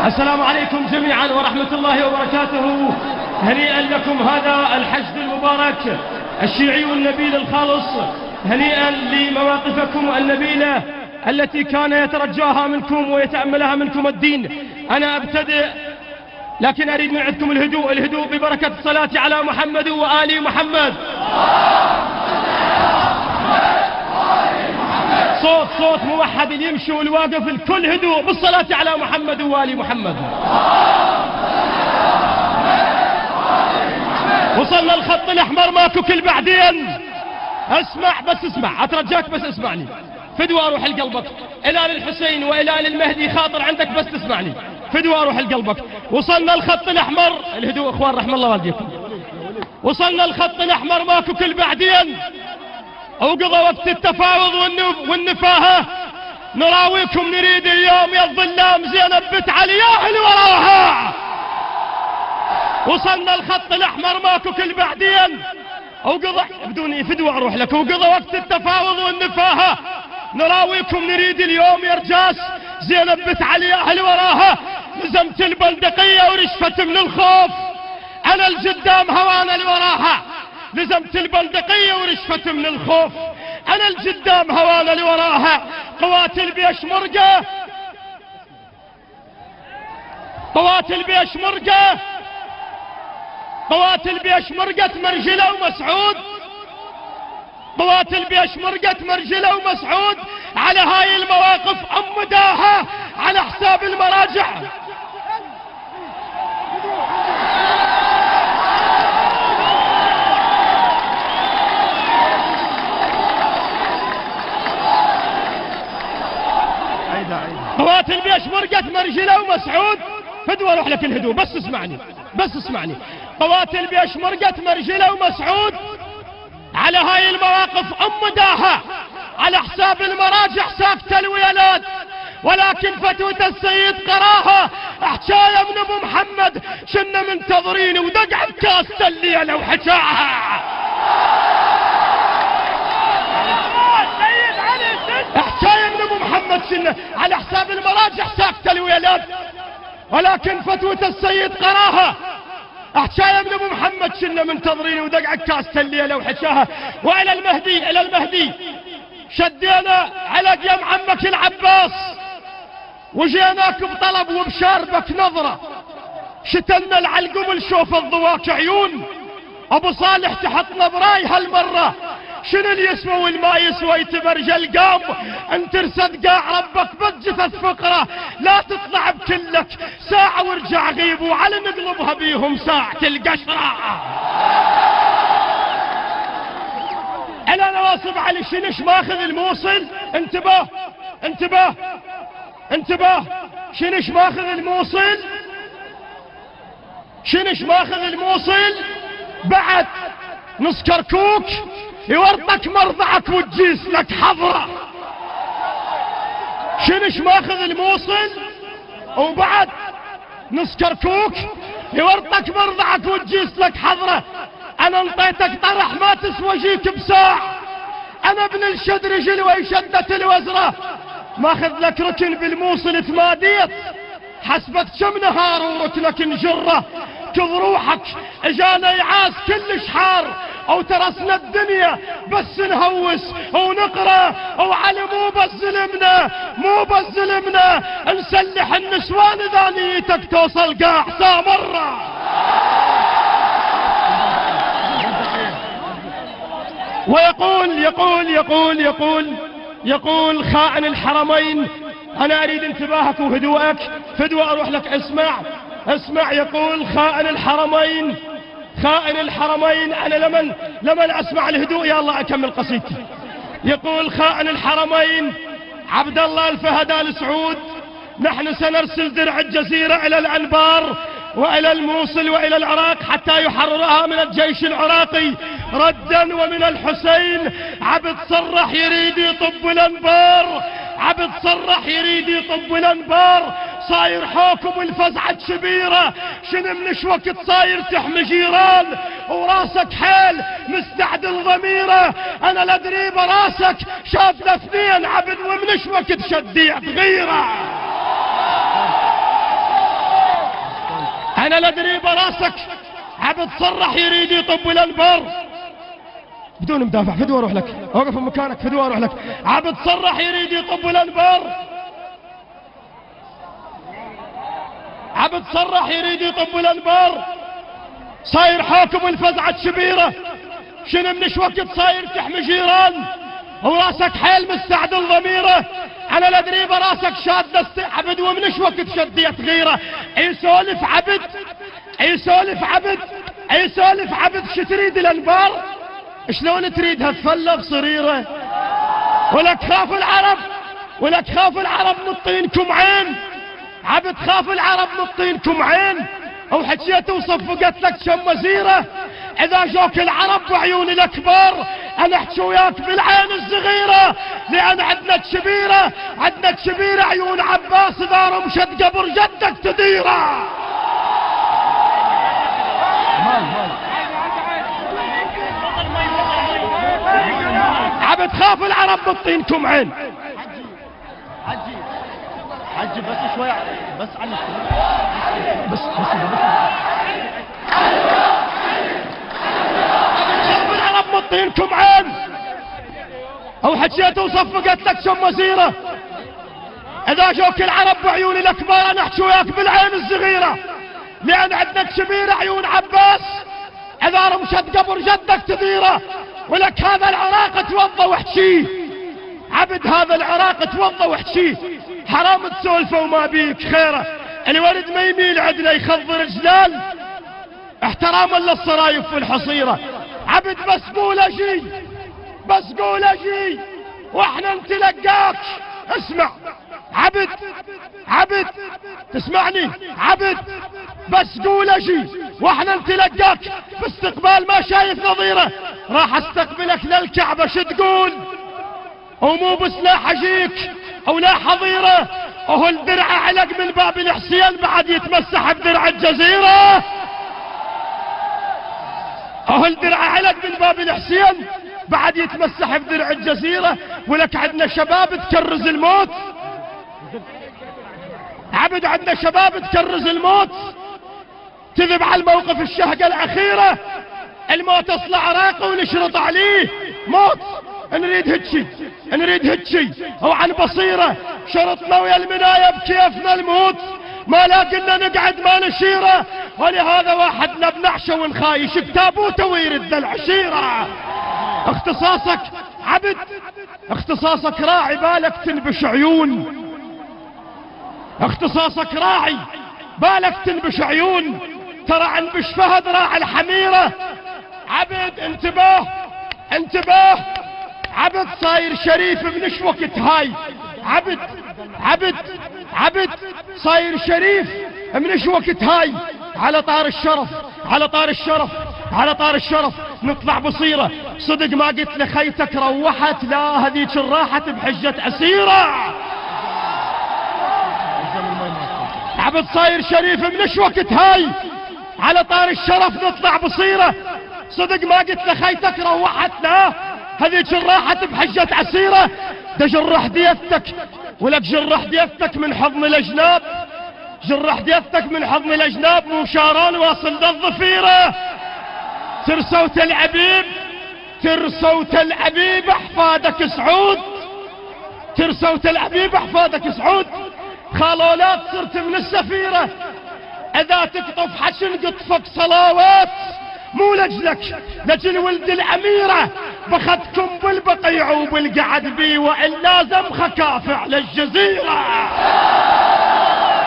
السلام عليكم جميعا ورحمة الله وبركاته. هنيئا لكم هذا الحشد المبارك الشيعي النبيل الخالص، هنيئا لمواقفكم النبيلة التي كان يترجاها منكم ويتأملها منكم الدين. أنا أبتدئ لكن أريد من عندكم الهدوء ببركة الصلاة على محمد وآل محمد. صوت موحد، اللي يمشي والواقف الكل هدوء بالصلاة على محمد وآل محمد. وصلنا الخط الأحمر ماكو كل بعدين. اسمع بس اسمع، أترجاك بس اسمعني فدوى أروح لقلبك. إلى الحسين وإلى المهدي خاطر عندك بس تسمعني فدوى أروح لقلبك. وصلنا الخط الأحمر، الهدوء إخوان رحم الله والديكم. وصلنا الخط الأحمر ماكو كل بعدين، وقضى وقت التفاوض والنفاهة. نراويكم نريد اليوم يا الظلام زينب بنت علي يا اللي وراها. وصلنا الخط الأحمر ماكو كل بعدين، وقضى بدوني فدوى أروح لك. وقضى وقت التفاوض والنفاهة. نراويكم نريد اليوم يا رجاس زينب بنت علي يا اللي وراها. لزمت البندقية ورشفت من الخوف، أنا الجدام هوانا اللي وراها. لزمت البندقية ورشفت من الخوف، أنا الجدام هوانا اللي وراها. قوات البيشمرقة، قوات البيشمرقة، قوات البيشمرقة مرجلة ومسعود، قوات البيشمرقة مرجلة ومسعود. على هاي المواقف أمداها على حساب المراجع. قوات البيشمرقة مرجلة ومسعود. فدوى اروح لك الهدوء بس اسمعني بس اسمعني. قوات البيشمرقة مرجلة ومسعود. على هاي المواقف أمداها على حساب المراجع ساكتة الويلات، ولكن فتوة السيد قراها. حكاية من ابو محمد شنا منتظرين ودقع بكاسة الليلة وحكاها. حكاية من ابو محمد شنا على حساب المراجع ساكتة الويلات، ولكن فتوة السيد قراها. حكاية من ابو محمد شنا منتظرين ودقع كاسة الليلة وحكاها. والى المهدي، الى المهدي شدينا على قيم عمك العباس وجيناك بطلب وبشاربك نظرة. شتلنا العلقم شوف الضواك عيون. ابو صالح تحطنا براي هالمرة، شنو اللي يسوى والما يسوى يتبرجل قام. انت ارسد قاع ربك بجثة فقرة، لا تطلع بكلك ساعة وارجع غيب، وعلى نقلبها بيهم ساعة القشرة. على نواصب علي شنش ماخذ الموصل. انتباه انتباه انتباه، شنش ماخذ الموصل، شنش ماخذ الموصل. بعد نص كركوك يورطك مرضعك وتجيس لك حضرة. شنش ماخذ الموصل، وبعد نص كركوك يورطك مرضعك وتجيس لك حضرة. انا انطيتك طرح ما تسوى جيك بساع، انا ابن الشد رجل ويشدت الوزرة. ماخذ لك ركن بالموصل تماديت، حسبت كم نهار وركنك نجره. كضروحك اجانا يعاس كلش حار، او ترسنا الدنيا بس نهوس ونقرا. وعلي مو بس ظلمنا، مو بس ظلمنا، نسلح النسوان اذا نيتك توصل قاع سامرة. ويقول يقول يقول يقول يقول خائن الحرمين. انا اريد انتباهك وهدوءك فدوى اروح لك. اسمع اسمع، يقول خائن الحرمين، خائن الحرمين. انا لمن اسمع الهدوء يا الله اكمل قصيدتي. يقول خائن الحرمين عبد الله الفهد آل سعود: نحن سنرسل درع الجزيرة الى الانبار والى الموصل والى العراق حتى يحررها من الجيش العراقي ردا. ومن الحسين عبد صرح يريد يطب الانبار، عبد صرح يريد يطب الانبار. صاير حوكم الفزعة شبيرة، شنو من وقت صاير تحمي جيران وراسك حيل مستعدل ضميره. انا لا ادري براسك شافنا اثنين عبد ومن وقت شديت غيره. انا لا ادري براسك. عبد صرح يريد يطب الانبار بدون مدافع. فدوى اروح لك، اوقف مكانك. فدوى اروح لك. عبد صرح يريد يطب الانبار. عبد صرح يريد يطب الانبار. صاير حاكم الفزعة الشبيرة. شنو من وقت صاير تحمي جيران وراسك حيل مستعدل ضميره. انا لا ادري براسك شاد عبد ومن وقت شديت غيره. يسولف عبد، يسولف عبد، يسولف عبد. شو تريد الانبار؟ شلون تريدها تفلى بصريره؟ ولك خاف العرب، ولك خاف العرب نطينكم عين. عبد خاف العرب نطينكم عين. وحكيت وصفقت لك كم وزيره. اذا جوك العرب بعيون الكبار انا احكي وياك بالعين الصغيره. لان عندنا الشبيره، عندنا الشبيره عيون عباس اذا رمشت قبر جدك تديره. عبد خاف العرب نطينكم عين. عجي بس شوي، بس عنك بس خاف العرب نطينكم عين. او حكيت وصفقت لك شم وزيره. اذا جوك العرب بعيون الكبار انا احكي وياك بالعين الصغيره. لان عندك شبيره عيون عباس اذا رمشت قبر جدك تديره. ولك هذا العراق توضى واحكيه. عبد هذا العراق توضى واحكيه. حرام تسولفه وما بيك خيره. الولد ما يميل عدله يخضر جلال احتراما للصرايف والحصيره. عبد بس قول اجي، بس قول اجي واحنا نتلقاك. اسمع عبد، عبد تسمعني عبد، بس قول اجي واحنا نتلقاك. باستقبال ما شايف نظيره. راح استقبلك للكعبه. شو تقول؟ ومو بسلاح اجيك او لا حظيره. وهو الدرع علق من باب الحسين بعد يتمسح بدرع الجزيره. وهو الدرع علق من باب الحسين بعد يتمسح بدرع الجزيره. ولك عندنا شباب تكرز الموت. عبد عندنا شباب تكرز الموت. تذب على الموقف الشهقه الاخيره. الموت اصلع عراقه ونشرط عليه موت. نريد هتشي، نريد هتشي وعن بصيره. شرطنا ويا المنايه بكيفنا الموت. ما لاقلنا نقعد ما نشيره. ولهذا واحدنا بنعشه ونخايش بتابوته ويرد العشيره. اختصاصك عبد، اختصاصك راعي بالك تنبش عيون. اختصاصك راعي بالك تنبش عيون. ترى عنبش فهد راعي الحميره. عبد انتباه، انتباه. عبد صاير شريف منش وقت هاي. عبد، عبد، عبد صاير شريف منش وقت هاي. على طار الشرف، على طار الشرف، على طار الشرف نطلع بصيرة. صدق ما قلت لخيتك روحت؟ لا هذيك راحت بحجة أسيرة. عبد صاير شريف منش وقت هاي. على طار الشرف نطلع بصيرة. صدق ما قلت لخيتك روحت؟ لا هذيك راحت بحجة أسيرة. جرح ديتك، ولك جرح ديتك من حضن الأجناب. جرح ديتك من حضن الأجناب. مو شارون واصل للظفيرة. ترسوت العبيب، ترسوت العبيب أحفادك سعود. ترسوت العبيب أحفادك سعود. خالولات صرت من السفيرة. إذا تقطف حشن قطفك صلاوات. مو لجلك لجل ولد الأميرة. بخدكم بالبقيع وبالقعد بي وإلا زمخة كافع للجزيرة.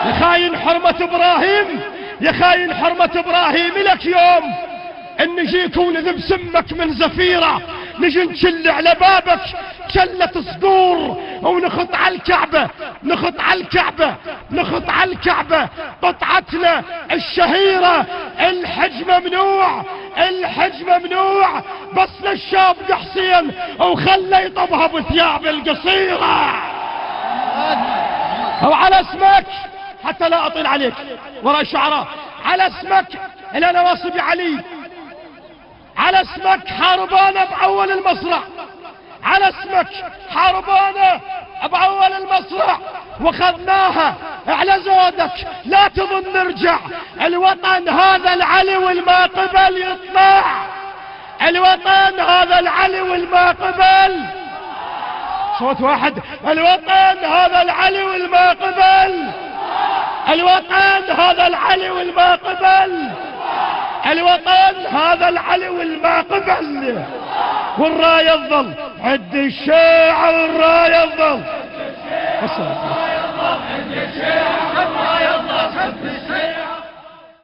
يا خاين حرمة إبراهيم، يا خاين حرمة إبراهيم. لك يوم ان نجيك ونذب سمك من زفيرة. نجي نشل على بابك شلة صدور ونخط على الكعبة، نخط على الكعبة، نخط على الكعبة. قطعتنا الشهيرة الحج ممنوع، الحج ممنوع. بس للشاب حسين وخلى يطبها بثياب القصيرة. وعلى اسمك حتى لا اطيل عليك وراء الشعراء. على اسمك الى نواصب علي، على اسمك حاربانا باول المصرع. على اسمك حاربونا بأول المصرع وخذناها على زودك، لا تظن نرجع. الوطن هذا العلي والما قبل يطلع، الوطن هذا العلي والما قبل. صوت واحد. الوطن هذا العلي والما قبل، الوطن هذا العلي والما قبل، الوطن هذا العلي والما قبل. والراية تظل عند الشيعة، والراية تظل عند الشيعة.